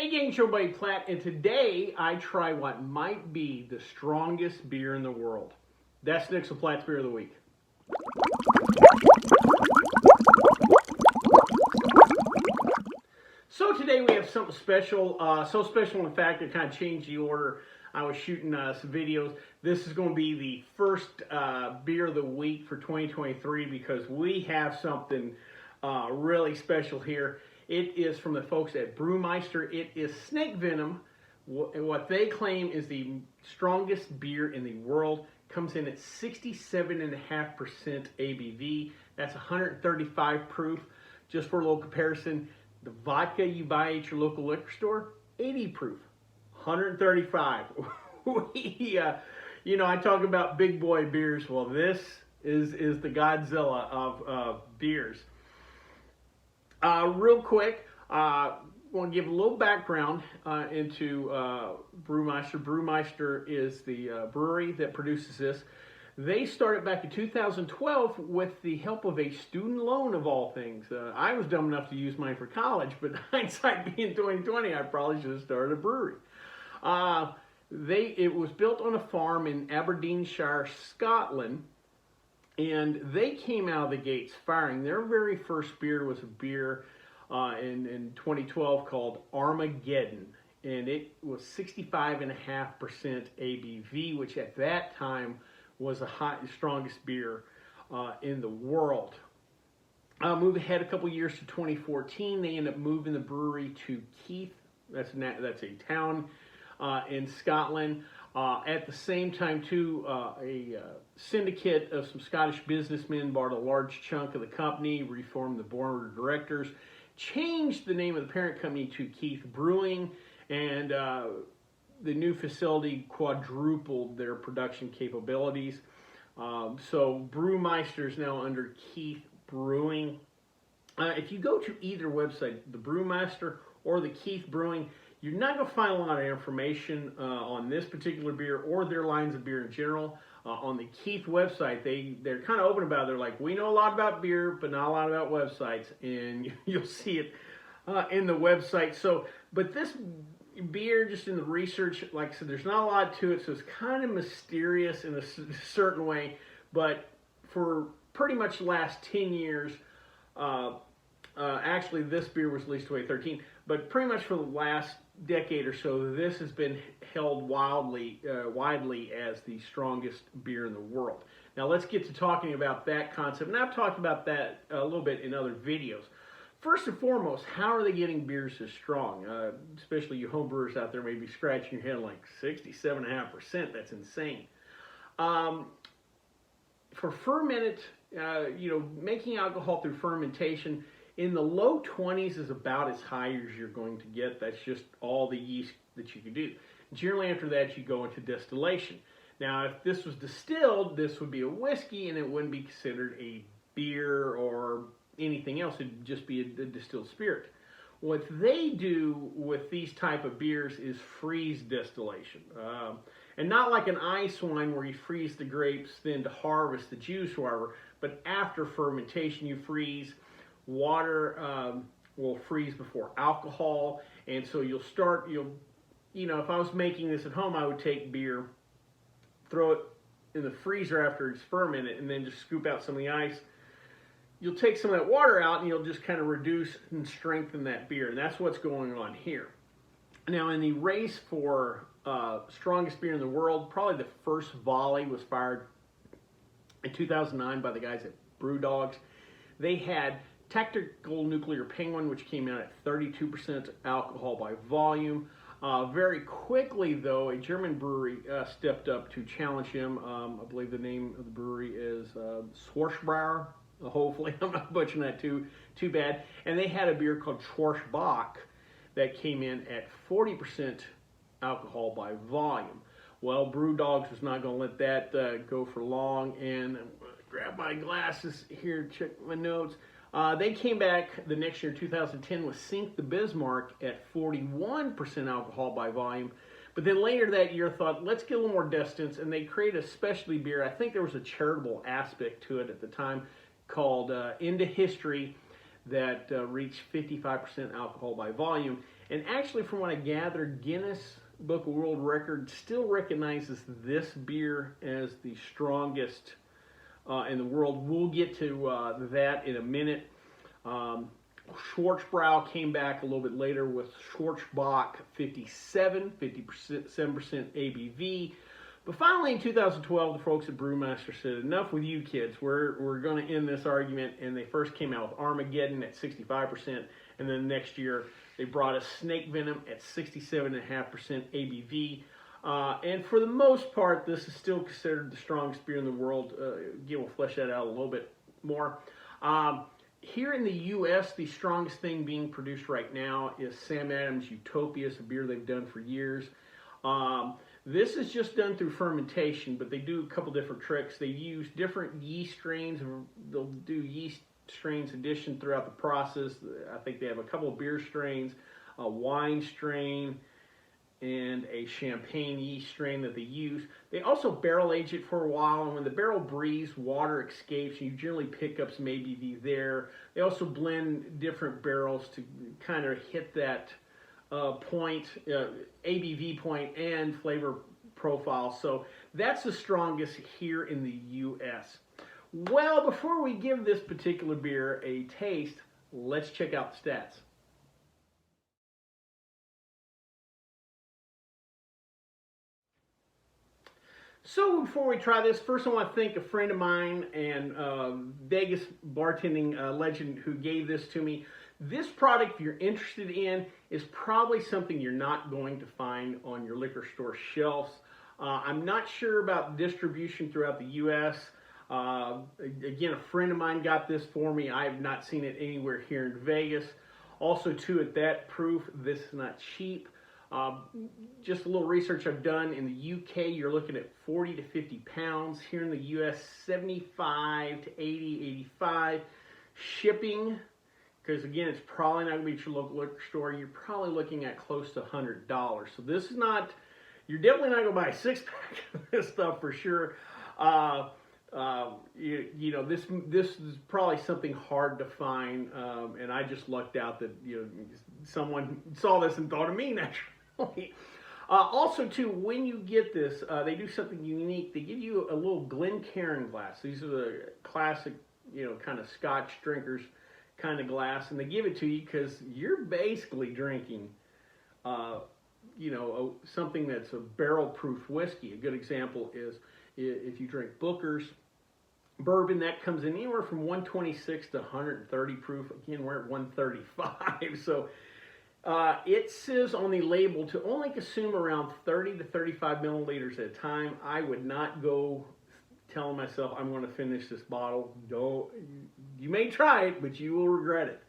Hey gang, show buddy Platt, and today I try what might be the strongest beer in the world. That's Nick's and Platt's Beer of the Week. So today we have something special, so special in fact I kind of changed the order. I was shooting some videos. This is going to be the first Beer of the Week for 2023 because we have something really special here. It is from the folks at Brewmeister. It is snake venom. What they claim is the strongest beer in the world. Comes in at 67.5% ABV. That's 135 proof. Just for a little comparison, the vodka you buy at your local liquor store, 80 proof, 135. I talk about big boy beers. Well, this is the Godzilla of beers. Real quick, I want to give a little background into Brewmeister. Brewmeister is the brewery that produces this. They started back in 2012 with the help of a student loan of all things. I was dumb enough to use mine for college, but hindsight being 2020, I probably should have started a brewery. It was built on a farm in Aberdeenshire, Scotland. And they came out of the gates firing. Their very first beer was a beer in 2012 called Armageddon. And it was 65.5% ABV, which at that time was the strongest beer in the world. Move ahead a couple years to 2014. They end up moving the brewery to Keith. That's a town in Scotland. At the same time, too, a syndicate of some Scottish businessmen bought a large chunk of the company, reformed the board of directors, changed the name of the parent company to Keith Brewing, and the new facility quadrupled their production capabilities. So Brewmeister is now under Keith Brewing. If you go to either website, the Brewmeister or the Keith Brewing, you're not going to find a lot of information on this particular beer or their lines of beer in general. On the Keith website, they're kind of open about it. They're like, we know a lot about beer, but not a lot about websites. And you'll see it in the website. But this beer, just in the research, like I said, there's not a lot to it. So it's kind of mysterious in a certain way. But for pretty much the last 10 years, actually this beer was released in 2013. But pretty much for the last decade or so, this has been held widely as the strongest beer in the world. Now let's get to talking about that concept, and I've talked about that a little bit in other videos. First and foremost, how are they getting beers so strong? Especially you home brewers out there may be scratching your head like 67.5%. That's insane. For fermented, making alcohol through fermentation, in the low 20s is about as high as you're going to get. That's just all the yeast that you can do. Generally after that you go into distillation. Now if this was distilled, this would be a whiskey and it wouldn't be considered a beer or anything else. It'd just be a distilled spirit. What they do with these type of beers is freeze distillation. And not like an ice wine where you freeze the grapes then to harvest the juice or whatever, but after fermentation you freeze. Water will freeze before alcohol, and so if I was making this at home, I would take beer, throw it in the freezer after it's fermented, and then just scoop out some of the ice. You'll take some of that water out, and you'll just kind of reduce and strengthen that beer, and that's what's going on here. Now, in the race for strongest beer in the world, probably the first volley was fired in 2009 by the guys at Brewdogs. They had Tactical Nuclear Penguin, which came out at 32% alcohol by volume. Very quickly, though, a German brewery stepped up to challenge him. I believe the name of the brewery is Schwarzbrauer. Hopefully, I'm not butchering that too bad. And they had a beer called Schwarzbach that came in at 40% alcohol by volume. Well, Brewdogs was not going to let that go for long, and I'm going to grab my glasses here, check my notes. They came back the next year, 2010, with Sink the Bismarck at 41% alcohol by volume. But then later that year thought, let's get a little more distance, and they created a specialty beer. I think there was a charitable aspect to it at the time called Into History that reached 55% alcohol by volume. And actually, from what I gathered, Guinness Book of World Records still recognizes this beer as the strongest in the world. We'll get to that in a minute. Schwarzbrau came back a little bit later with Schwarzbach 57, 57% ABV. But finally, in 2012, the folks at Brewmeister said, enough with you kids. We're going to end this argument. And they first came out with Armageddon at 65%. And then next year, they brought us Snake Venom at 67.5% ABV. And for the most part, this is still considered the strongest beer in the world. Again, we'll flesh that out a little bit more. Here in the U.S., the strongest thing being produced right now is Sam Adams Utopias, a beer they've done for years. This is just done through fermentation, but they do a couple different tricks. They use different yeast strains. They'll do yeast strains addition throughout the process. I think they have a couple of beer strains, a wine strain, and a champagne yeast strain that they use. They also barrel age it for a while, and when the barrel breathes, water escapes, and you generally pick up some ABV there. They also blend different barrels to kind of hit that point, ABV point and flavor profile. So that's the strongest here in the U.S. Well, before we give this particular beer a taste, let's check out the stats. So before we try this, first I want to thank a friend of mine and Vegas bartending legend who gave this to me. This product, if you're interested in, is probably something you're not going to find on your liquor store shelves. I'm not sure about distribution throughout the U.S. Again, a friend of mine got this for me. I have not seen it anywhere here in Vegas. Also, too, at that proof, this is not cheap. Just a little research I've done. In the UK, you're looking at 40 to 50 pounds. Here in the US, 75 to 80, 85. Shipping, because again, it's probably not going to be at your local liquor store. You're probably looking at close to $100. So this is not, you're definitely not going to buy a six-pack of this stuff for sure. You know, this is probably something hard to find, and I just lucked out that, you know, someone saw this and thought of me naturally. Also, too, when you get this, they do something unique. They give you a little Glencairn glass. These are the classic, you know, kind of Scotch drinkers kind of glass, and they give it to you because you're basically drinking, you know, something that's a barrel-proof whiskey. A good example is if you drink Booker's bourbon, that comes in anywhere from 126 to 130 proof. Again, we're at 135, so it says on the label to only consume around 30 to 35 milliliters at a time. I would not go telling myself I'm going to finish this bottle. Don't. You may try it, but you will regret it.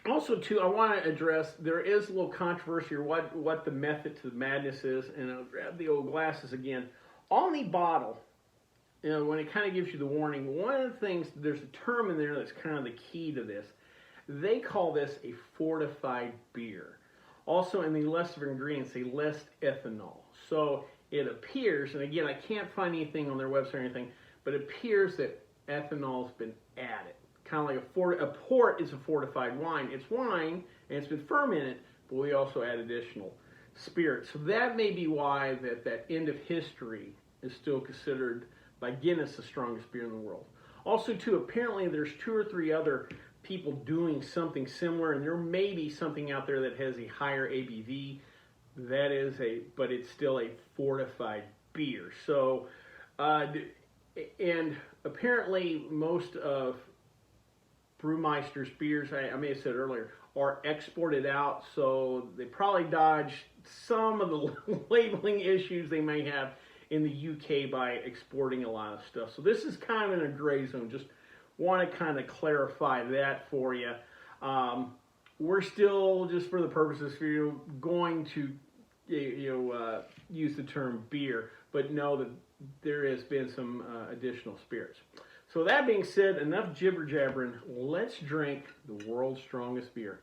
Also, too, I want to address, there is a little controversy or what the method to the madness is, and I'll grab the old glasses again. On the bottle, you know, when it kind of gives you the warning, one of the things, there's a term in there that's kind of the key to this. They call this a fortified beer. Also, in the list of ingredients, they list ethanol. So it appears, and again, I can't find anything on their website or anything, but it appears that ethanol's been added. Kind of like a port is a fortified wine. It's wine, and it's been fermented, but we also add additional spirits. So that may be why that end of history is still considered by Guinness the strongest beer in the world. Also, too, apparently there's 2 or 3 other people doing something similar, and there may be something out there that has a higher ABV. That is but it's still a fortified beer. So, and apparently most of Brewmeister's beers, I may have said earlier, are exported out, so they probably dodged some of the labeling issues they may have in the UK by exporting a lot of stuff. So this is kind of in a gray zone. Just want to kind of clarify that for you. We're still, just for the purposes of you, going to use the term beer, but know that there has been some additional spirits. So that being said, enough jibber jabbering. Let's drink the world's strongest beer.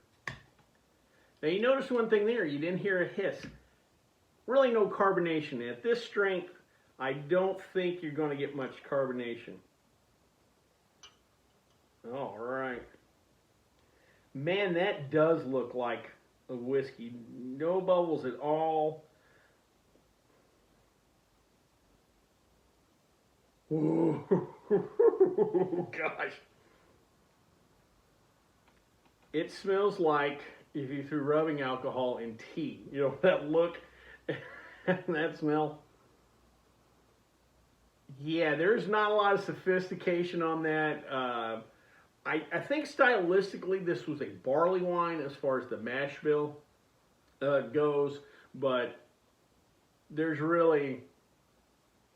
Now you notice one thing there. You didn't hear a hiss. Really no carbonation. At this strength, I don't think you're going to get much carbonation. All right. Man, that does look like a whiskey. No bubbles at all. Ooh, gosh. It smells like if you threw rubbing alcohol in tea. You know, that look and that smell. Yeah, there's not a lot of sophistication on that. I think stylistically this was a barley wine as far as the mash bill goes, but there's really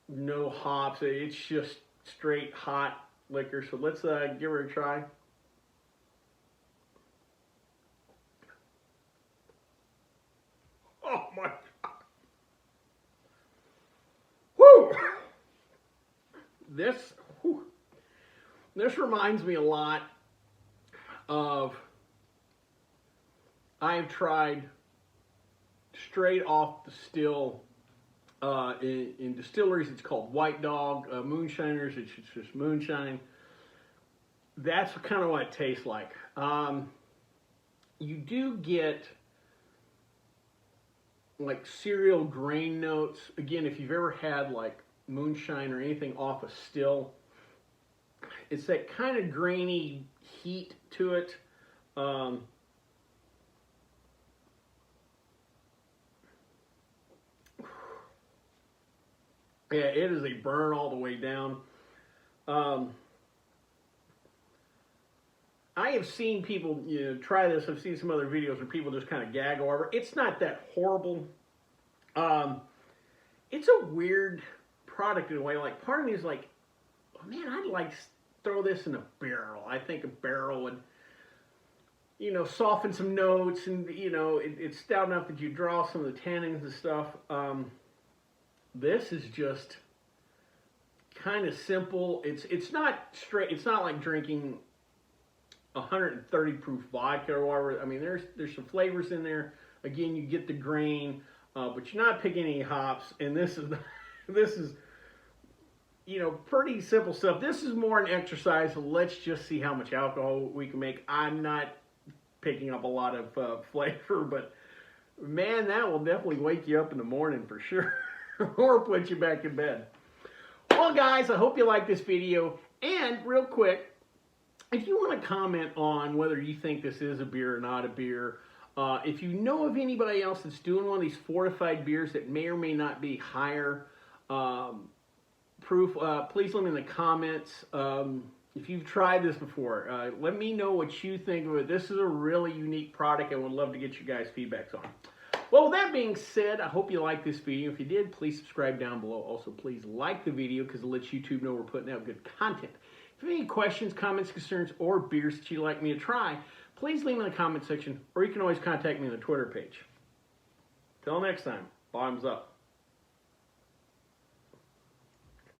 no hops. It's just straight hot liquor. So let's give her a try. Oh my God. Woo! This reminds me a lot of, I've tried straight off the still in distilleries. It's called White Dog. Moonshiners, it's just moonshine. That's kind of what it tastes like. You do get like cereal grain notes. Again, if you've ever had like moonshine or anything off a still, it's that kind of grainy heat to it. Yeah, it is a burn all the way down. I have seen people try this. I've seen some other videos where people just kind of gag over. It's not that horrible. It's a weird product in a way. Like, part of me is like, oh man, I'd like to throw this in a barrel. I think a barrel would, soften some notes, and it's stout enough that you draw some of the tannins and stuff. This is just kind of simple. It's not straight. It's not like drinking 130 proof vodka or whatever. I mean, there's some flavors in there. Again, you get the grain, but you're not picking any hops. And this is pretty simple stuff. This is more an exercise. So let's just see how much alcohol we can make. I'm not picking up a lot of flavor, but man, that will definitely wake you up in the morning for sure, or put you back in bed. Well, guys, I hope you like this video. And real quick, if you want to comment on whether you think this is a beer or not a beer, if you know of anybody else that's doing one of these fortified beers that may or may not be higher proof, please let me in the comments. If you've tried this before, let me know what you think of it. This is a really unique product. I would love to get you guys' feedbacks on. Well, with that being said, I hope you liked this video. If you did, please subscribe down below. Also, please like the video because it lets YouTube know we're putting out good content. If you have any questions, comments, concerns, or beers that you'd like me to try, please leave them in the comment section, or you can always contact me on the Twitter page. Till next time, bottoms up.